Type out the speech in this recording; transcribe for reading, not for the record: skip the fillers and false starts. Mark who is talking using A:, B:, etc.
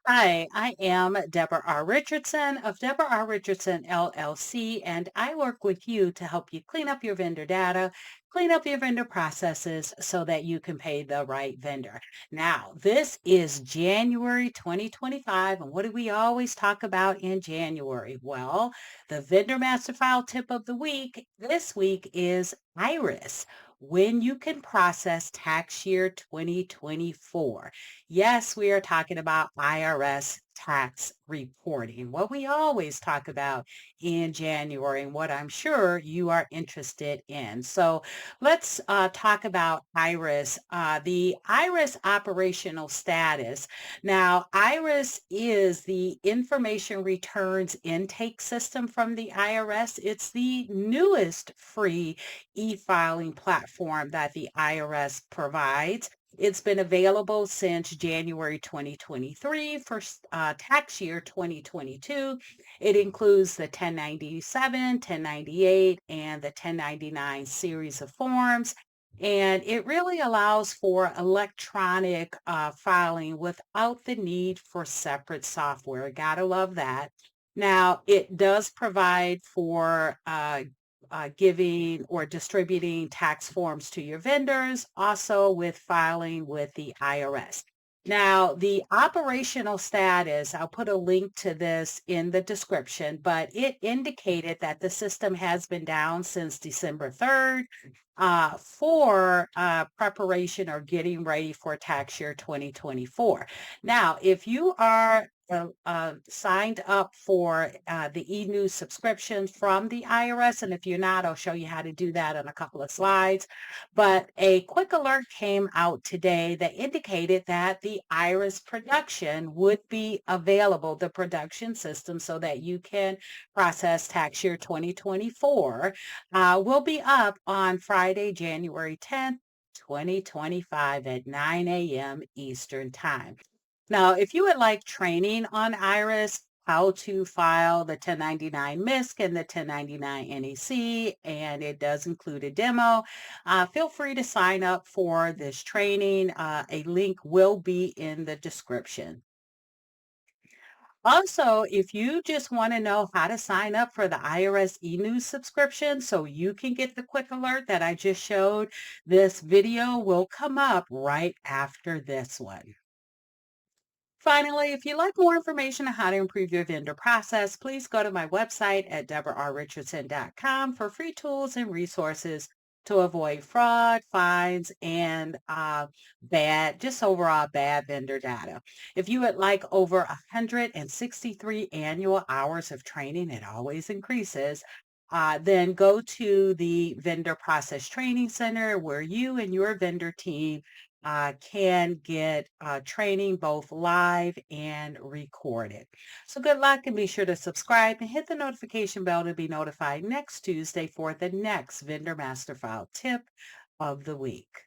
A: Hi, I am Deborah R. Richardson of Deborah R. Richardson LLC, and I work with you to help you clean up your vendor data, clean up your vendor processes so that you can pay the right vendor. Now, this is January 2025, and what do we always talk about in January? Well, the Vendor Master File tip of the week this week is Iris. When you can process tax year 2024. Yes, we are talking about IRS tax reporting, what we always talk about in January, and what I'm sure you are interested in. So let's talk about IRIS, the IRIS operational status. Now, IRIS is the information returns intake system from the IRS. It's the newest free e-filing platform that the IRS provides. It's been available since January 2023 for tax year 2022. It includes the 1097, 1098, and the 1099 series of forms. And it really allows for electronic filing without the need for separate software. Gotta love that. Now, it does provide for giving or distributing tax forms to your vendors, also with filing with the IRS. Now, the operational status, I'll put a link to this in the description, but it indicated that the system has been down since December 3rd for preparation or getting ready for tax year 2024. Now, if you are signed up for the e-news subscription from the IRS. And if you're not, I'll show you how to do that in a couple of slides. But a quick alert came out today that indicated that the IRS production would be available, the production system, so that you can process tax year 2024, will be up on Friday, January 10th. 2025 at 9 a.m. Eastern Time. Now, if you would like training on IRIS, how to file the 1099 MISC and the 1099 NEC, and it does include a demo, feel free to sign up for this training. A link will be in the description. Also, if you just want to know how to sign up for the IRS e-news subscription so you can get the quick alert that I just showed, this video will come up right after this one. Finally, if you'd like more information on how to improve your vendor process, please go to my website at deborarrichardson.com for free tools and resources to avoid fraud, fines, and just overall bad vendor data. If you would like over 163 annual hours of training, it always increases. Then go to the Vendor Process Training Center where you and your vendor team can get training both live and recorded. So good luck and be sure to subscribe and hit the notification bell to be notified next Tuesday for the next Vendor Master File tip of the week.